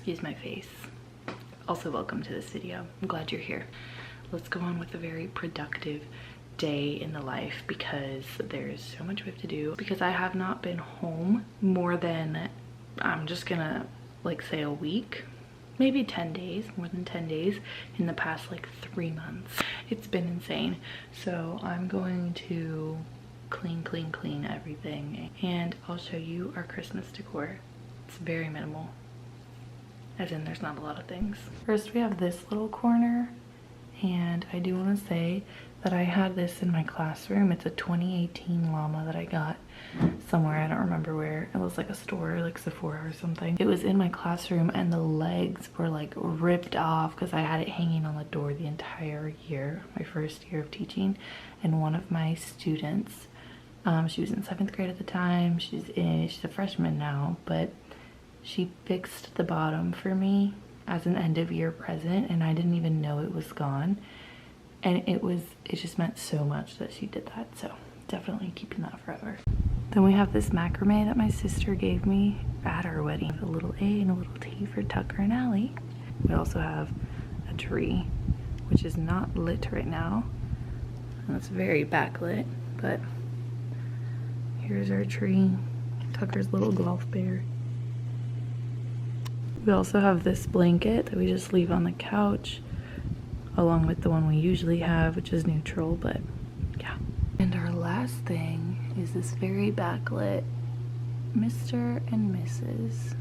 excuse my face. Also, welcome to this video. I'm glad you're here. Let's go on with a very productive day in the life because there's so much we have to do. Because I have not been home more than, I'm just gonna like say a week, maybe 10 days, more than 10 days in the past like 3 months. It's been insane. So I'm going to clean everything, and I'll show you our Christmas decor. It's very minimal, as in there's not a lot of things. First we have this little corner, and I do want to say that I had this in my classroom. It's a 2018 llama that I got somewhere, I don't remember where. It was like a store, like Sephora or something. It was in my classroom and the legs were like ripped off because I had it hanging on the door the entire year, my first year of teaching. And one of my students, she was in 7th grade at the time, she's a freshman now, but she fixed the bottom for me as an end of year present, and I didn't even know it was gone. And it just meant so much that she did that, so definitely keeping that forever. Then we have this macrame that my sister gave me at our wedding. A little A and a little T for Tucker and Allie. We also have a tree, which is not lit right now, and it's very backlit, but here's our tree. Tucker's little golf bear. We also have this blanket that we just leave on the couch, along with the one we usually have, which is neutral, but yeah. And our last thing is this very backlit Mr. and Mrs.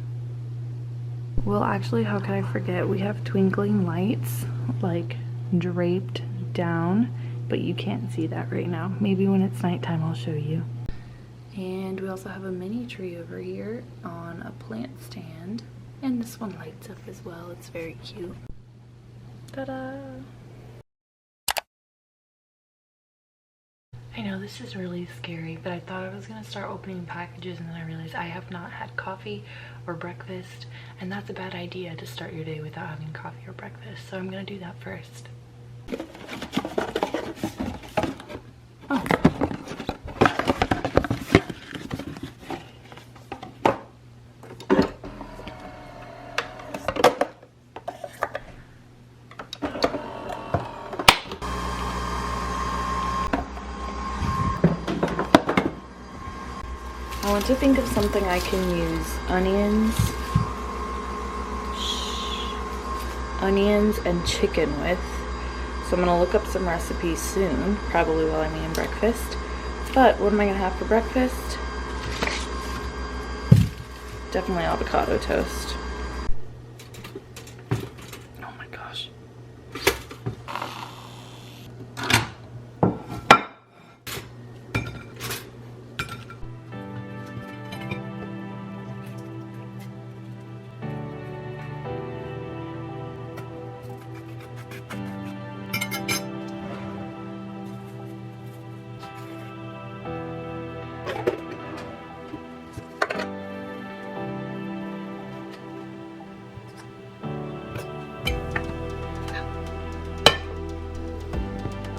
Well, actually, how could I forget? We have twinkling lights like draped down, but you can't see that right now. Maybe when it's nighttime I'll show you. And we also have a mini tree over here on a plant stand, and this one lights up as well. It's very cute. Ta-da! I know this is really scary, but I thought I was gonna start opening packages, and then I realized I have not had coffee or breakfast, and that's a bad idea to start your day without having coffee or breakfast. So I'm gonna do that first. Oh. I want to think of something I can use onions and chicken with. So I'm gonna look up some recipes soon, probably while I'm eating breakfast. But what am I gonna have for breakfast? Definitely avocado toast. Oh my gosh.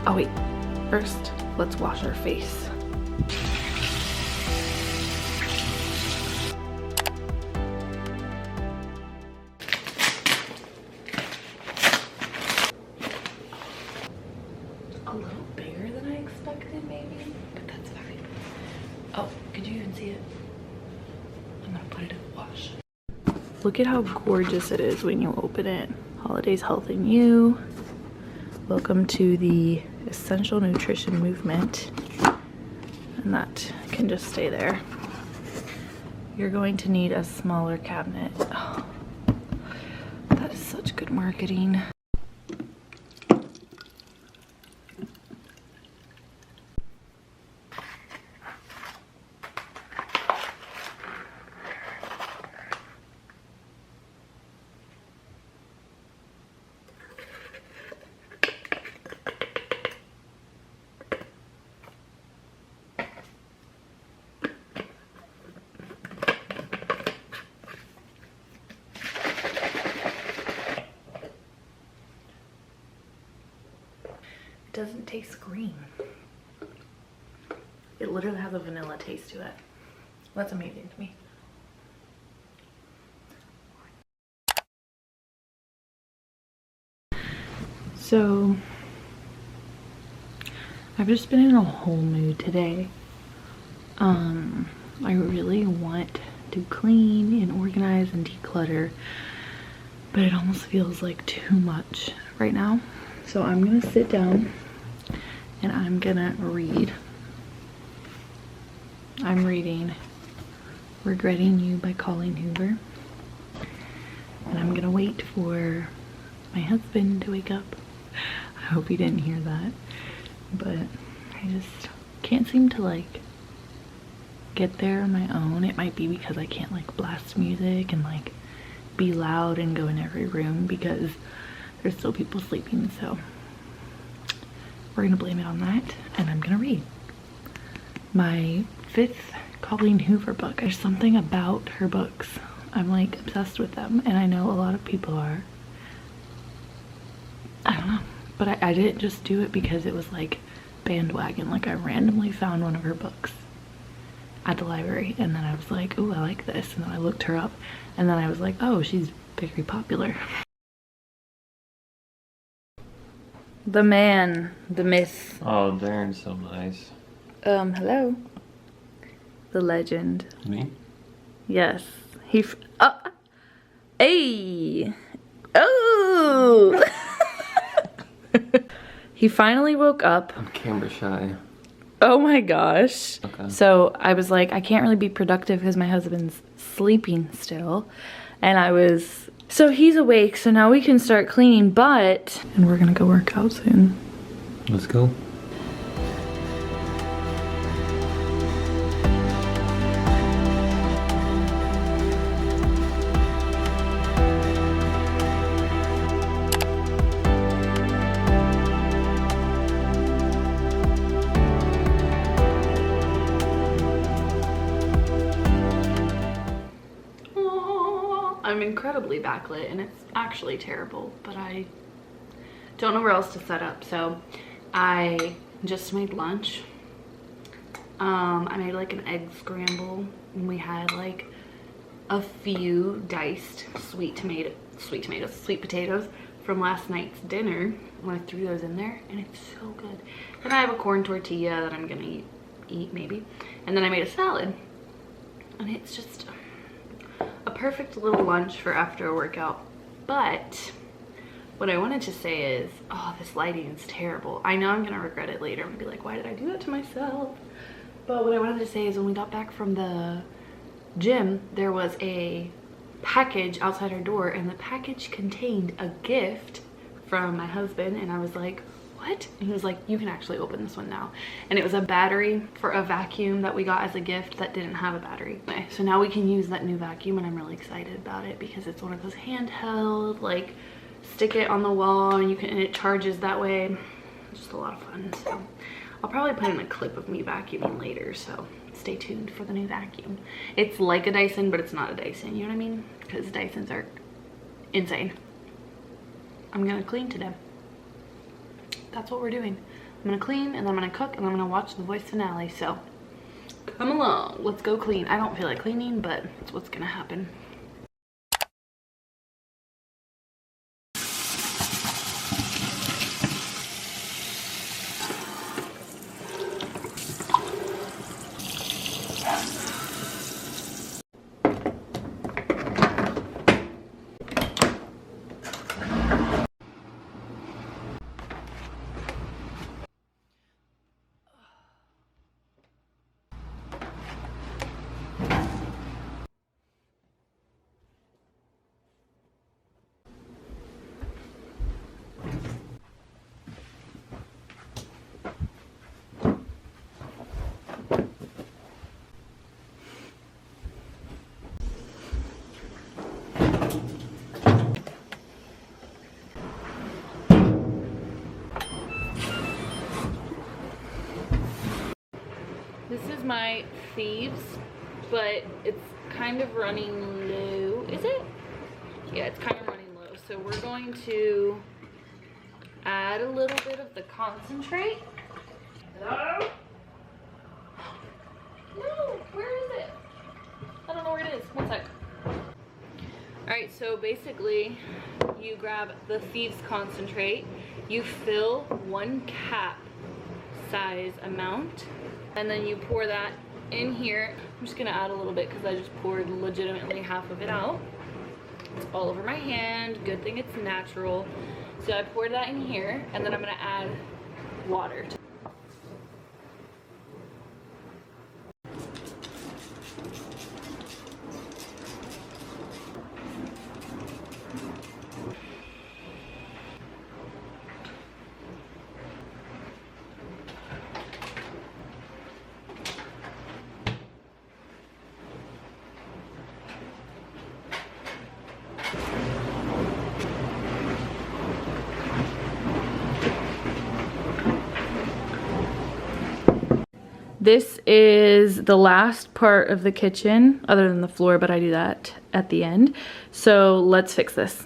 Oh wait, first let's wash our face. A little bigger than I expected maybe, but that's fine. Oh, could you even see it? I'm gonna put it in the wash. Look at how gorgeous it is when you open it. Holidays, health, and you. Welcome to the essential nutrition movement, and that can just stay there. You're going to need a smaller cabinet. Oh, that is such good marketing. It doesn't taste green. It literally has a vanilla taste to it. That's amazing to me. So I've just been in a whole mood today. I really want to clean and organize and declutter, but it almost feels like too much right now. So I'm gonna sit down and I'm gonna read. I'm reading Regretting You by Colleen Hoover. And I'm gonna wait for my husband to wake up. I hope he didn't hear that. But I just can't seem to like get there on my own. It might be because I can't like blast music and like be loud and go in every room because there's still people sleeping. So we're gonna blame it on that, and I'm gonna read my 5th Colleen Hoover book. There's something about her books. I'm like obsessed with them, and I know a lot of people are. I don't know, but I didn't just do it because it was like bandwagon. Like I randomly found one of her books at the library, and then I was like, oh, I like this, and then I looked her up, and then I was like, oh, she's very popular. The man, the myth. Oh, Darren's so nice. Hello. The legend. Me? Yes. Hey! Oh! He finally woke up. I'm camera shy. Oh my gosh. Okay. So I was like, I can't really be productive because my husband's sleeping still. And so he's awake, so now we can start cleaning, and we're gonna go work out soon. Let's go. I'm incredibly backlit and it's actually terrible, but I don't know where else to set up. So I just made lunch. I made like an egg scramble, and we had like a few diced sweet potatoes from last night's dinner. When I threw those in there, and it's so good. And I have a corn tortilla that I'm gonna eat maybe. And then I made a salad, and it's just a perfect little lunch for after a workout. But what I wanted to say is, oh, this lighting is terrible. I know I'm gonna regret it later. I'm gonna be like, why did I do that to myself? But what I wanted to say is, when we got back from the gym, there was a package outside our door, and the package contained a gift from my husband, and I was like, what? And he was like, you can actually open this one now. And it was a battery for a vacuum that we got as a gift that didn't have a battery. Okay, so now we can use that new vacuum, and I'm really excited about it because it's one of those handheld, like stick it on the wall and it charges that way. Just a lot of fun. So I'll probably put in a clip of me vacuuming later, so stay tuned for the new vacuum. It's like a Dyson, but it's not a Dyson, you know what I mean? Because Dysons are insane. I'm gonna clean today. That's what we're doing. I'm gonna clean, and then I'm gonna cook, and I'm gonna watch The Voice finale. So come along, let's go clean. I don't feel like cleaning, but it's what's gonna happen. This is my thieves, but it's kind of running low. Is it? Yeah, it's kind of running low. So we're going to add a little bit of the concentrate. Hello? No, where is it? I don't know where it is. One sec. Alright, so basically you grab the thieves concentrate You fill 1 cap size amount, and then you pour that in here. I'm just gonna add a little bit because I just poured legitimately half of it out. It's all over my hand. Good thing it's natural. So I poured that in here, and then I'm gonna add water. This is the last part of the kitchen, other than the floor, but I do that at the end. So let's fix this.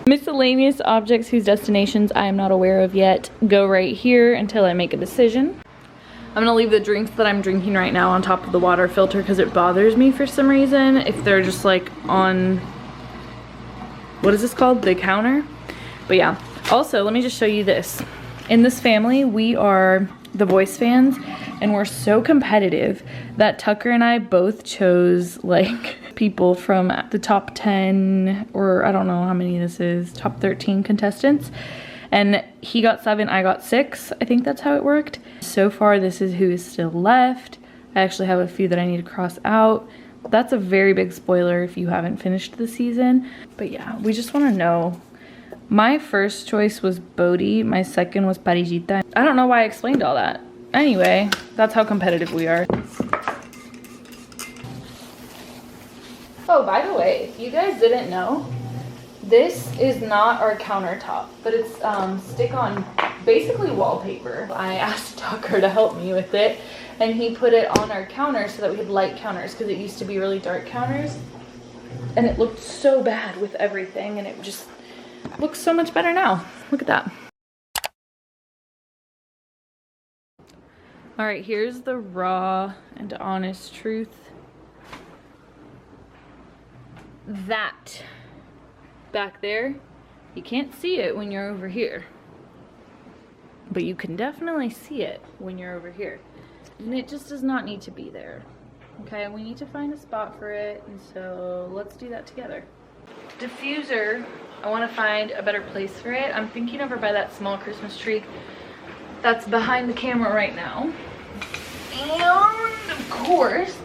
Miscellaneous objects whose destinations I am not aware of yet go right here until I make a decision. I'm gonna leave the drinks that I'm drinking right now on top of the water filter because it bothers me for some reason if they're just like on, what is this called? The counter? But yeah. Also, let me just show you this. In this family, we are the Voice fans, and we're so competitive that Tucker and I both chose like people from the top 10, or I don't know how many this is, top 13 contestants. And he got 7, I got 6. I think that's how it worked. So far, this is who is still left. I actually have a few that I need to cross out. That's a very big spoiler if you haven't finished the season. But yeah, we just want to know. My first choice was Bodhi. My second was Parijita. I don't know why I explained all that. Anyway, that's how competitive we are. Oh, by the way, if you guys didn't know, this is not our countertop, but it's stick-on, basically wallpaper. I asked Tucker to help me with it, and he put it on our counter so that we had light counters, because it used to be really dark counters, and it looked so bad with everything, and it just looks so much better now. Look at that. All right, here's the raw and honest truth. That back there, you can't see it when you're over here, but you can definitely see it when you're over here, and it just does not need to be there. Okay, we need to find a spot for it, and so let's do that together. Diffuser, I want to find a better place for it. I'm thinking over by that small Christmas tree that's behind the camera right now. And of course,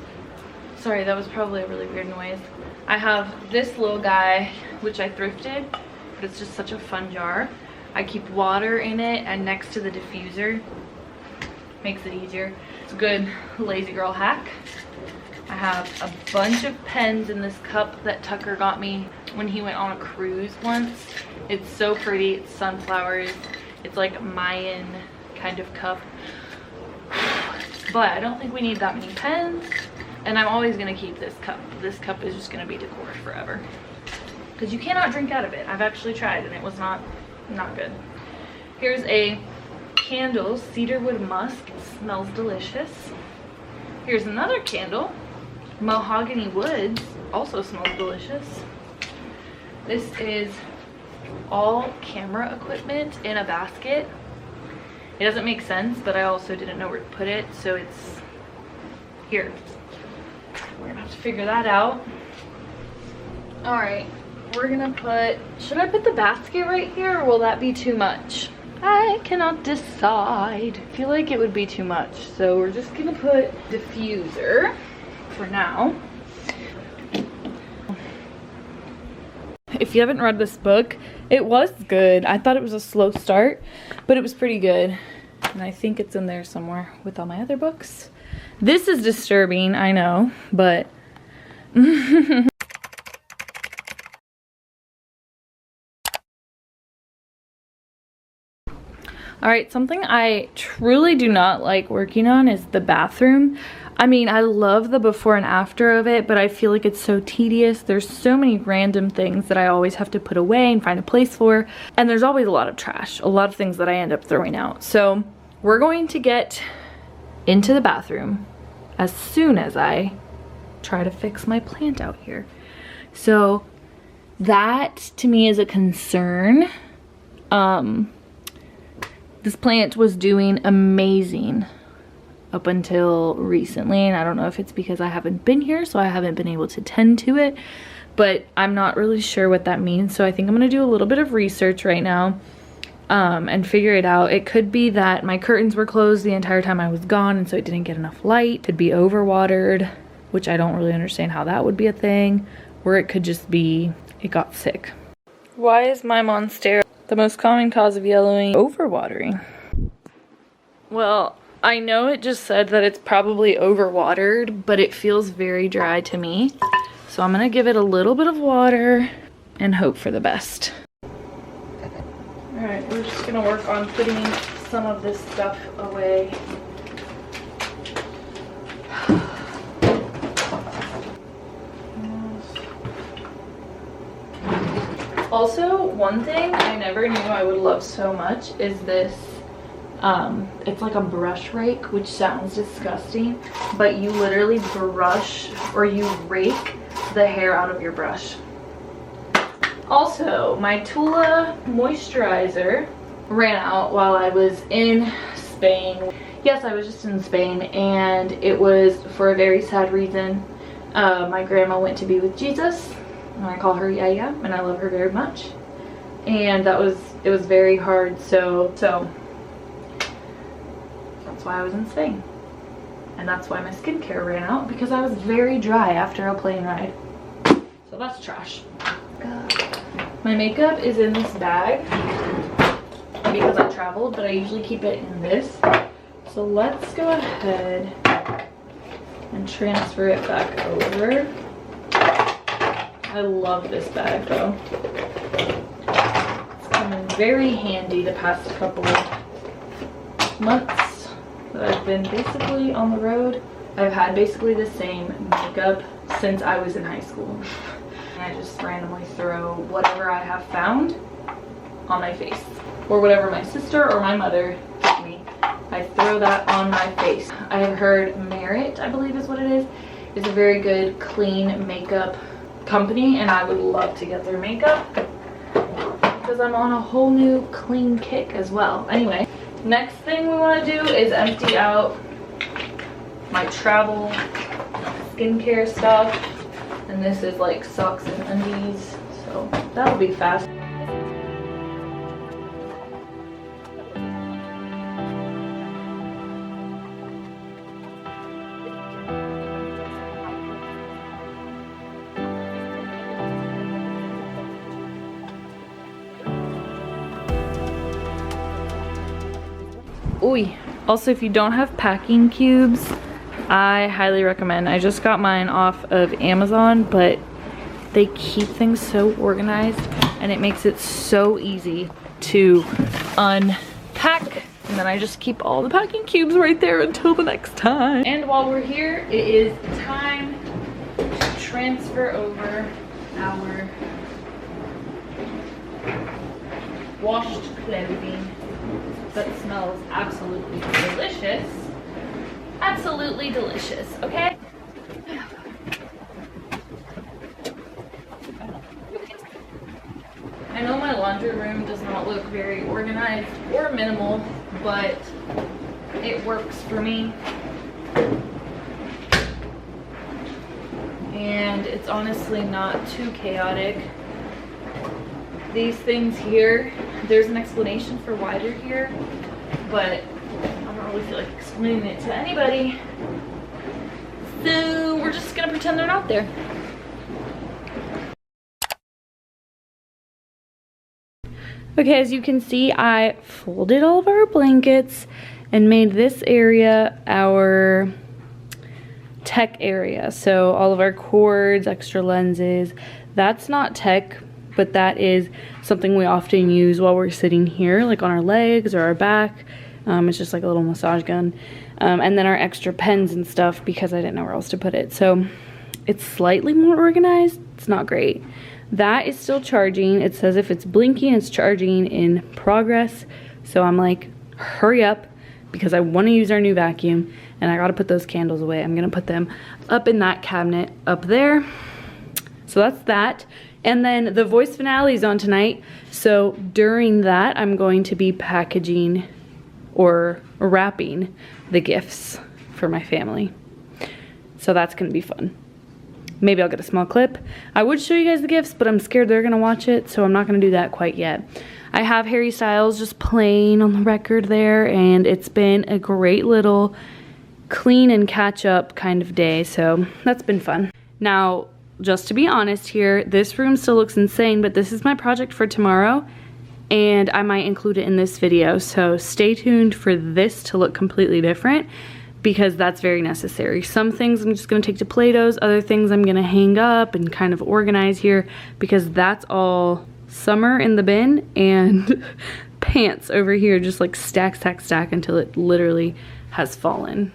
sorry, that was probably a really weird noise. I have this little guy, which I thrifted, but it's just such a fun jar. I keep water in it, and next to the diffuser, makes it easier. It's a good lazy girl hack. I have a bunch of pens in this cup that Tucker got me when he went on a cruise once. It's so pretty. It's sunflowers. It's like Mayan kind of cup. But I don't think we need that many pens. And I'm always going to keep this cup. This cup is just going to be decor forever. Because you cannot drink out of it. I've actually tried and it was not good. Here's a candle, cedarwood musk. It smells delicious. Here's another candle. Mahogany woods, also smells delicious. This is all camera equipment in a basket. It doesn't make sense, but I also didn't know where to put it, so it's here. We're gonna have to figure that out. All right, we're gonna put, should I put the basket right here, or will that be too much? I cannot decide. I feel like it would be too much, so we're just gonna put diffuser for now. If you haven't read this book, it was good. I thought it was a slow start, but it was pretty good. And I think it's in there somewhere with all my other books. This is disturbing, I know, but Alright, something I truly do not like working on is the bathroom. I mean, I love the before and after of it, but I feel like it's so tedious. There's so many random things that I always have to put away and find a place for. And there's always a lot of trash, a lot of things that I end up throwing out. So we're going to get into the bathroom as soon as I try to fix my plant out here. So that to me is a concern. This plant was doing amazing up until recently, and I don't know if it's because I haven't been here, so I haven't been able to tend to it, but I'm not really sure what that means. So I think I'm gonna do a little bit of research right now and figure it out. It could be that my curtains were closed the entire time I was gone, and so it didn't get enough light. Could be overwatered, which I don't really understand how that would be a thing, or it could just be it got sick. Why is my monstera the most common cause of yellowing? Overwatering. Well, I know it just said that it's probably overwatered, but it feels very dry to me. So I'm gonna give it a little bit of water and hope for the best. All right, we're just gonna work on putting some of this stuff away. Also, one thing I never knew I would love so much is this. It's like a brush rake, which sounds disgusting, but you literally brush or you rake the hair out of your brush. Also, my Tula moisturizer ran out while I was in Spain. Yes, I was just in Spain, and it was for a very sad reason. My grandma went to be with Jesus, and I call her Yaya, and I love her very much. And it was very hard, so that's why I was in Spain. And that's why my skincare ran out, because I was very dry after a plane ride. So that's trash. My makeup is in this bag because I traveled, but I usually keep it in this. So let's go ahead and transfer it back over. I love this bag though. It's come in very handy the past couple of months that I've been basically on the road. I've had basically the same makeup since I was in high school. And I just randomly throw whatever I have found on my face, or whatever my sister or my mother give me. I throw that on my face. I have heard Merit, I believe is what it is a very good clean makeup company, and I would love to get their makeup because I'm on a whole new clean kick as well. Anyway, next thing we want to do is empty out my travel skincare stuff, and this is like socks and undies, so that'll be fast. Ooh. Also, if you don't have packing cubes, I highly recommend. I just got mine off of Amazon, but they keep things so organized and it makes it so easy to unpack. And then I just keep all the packing cubes right there until the next time. And while we're here, it is time to transfer over our washed clothing. That smells absolutely delicious. Absolutely delicious, okay? I know my laundry room does not look very organized or minimal, but it works for me. And it's honestly not too chaotic. These things here, there's an explanation for why they're here, but I don't really feel like explaining it to anybody. So we're just gonna pretend they're not there. Okay, as you can see, I folded all of our blankets and made this area our tech area. So all of our cords, extra lenses, that's not tech, but that is something we often use while we're sitting here, like on our legs or our back. It's just like a little massage gun. And then our extra pens and stuff, because I didn't know where else to put it. So it's slightly more organized. It's not great. That is still charging. It says if it's blinking, it's charging in progress. So I'm like, hurry up, because I want to use our new vacuum and I got to put those candles away. I'm going to put them up in that cabinet up there. So that's that. And then the voice finale is on tonight. So during that, I'm going to be packaging or wrapping the gifts for my family. So that's gonna be fun. Maybe I'll get a small clip. I would show you guys the gifts, but I'm scared they're gonna watch it, so I'm not gonna do that quite yet. I have Harry Styles just playing on the record there, and it's been a great little clean and catch up kind of day, so that's been fun. Now, just to be honest here, this room still looks insane, but this is my project for tomorrow, and I might include it in this video, so stay tuned for this to look completely different, because that's very necessary. Some things I'm just gonna take to Play-Dohs, other things I'm gonna hang up and kind of organize here, because that's all summer in the bin, and pants over here just like stack, stack, stack until it literally has fallen.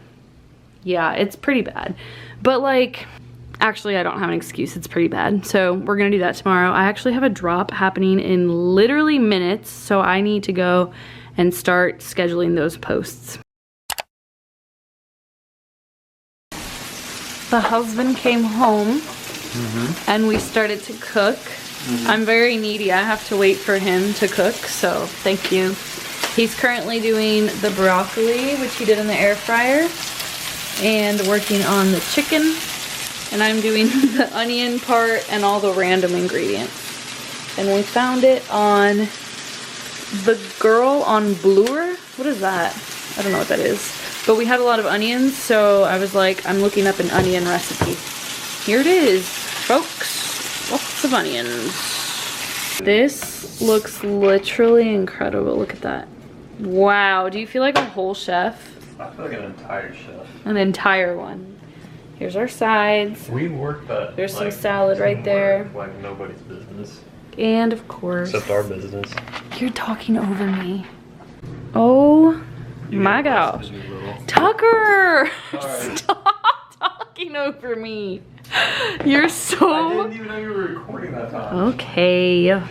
Yeah, it's pretty bad. But like, actually I don't have an excuse, it's pretty bad. So we're gonna do that tomorrow. I actually have a drop happening in literally minutes, so I need to go and start scheduling those posts. The husband came home and we started to cook. I'm very needy. I have to wait for him to cook, so thank you. He's currently doing the broccoli, which he did in the air fryer, and working on the chicken. And I'm doing the onion part and all the random ingredients. And we found it on the Girl on Bluer. What is that? I don't know what that is. But we had a lot of onions, so I was like, I'm looking up an onion recipe. Here it is, folks. Lots of onions. This looks literally incredible. Look at that. Wow, do you feel like a whole chef? I feel like an entire chef. An entire one. Here's our sides. We work that. There's some salad right there. Like nobody's business. And of course. Except our business. You're talking over me. Oh my gosh. Tucker! Sorry. Stop talking over me. You're so... I didn't even know you were recording that time. Okay.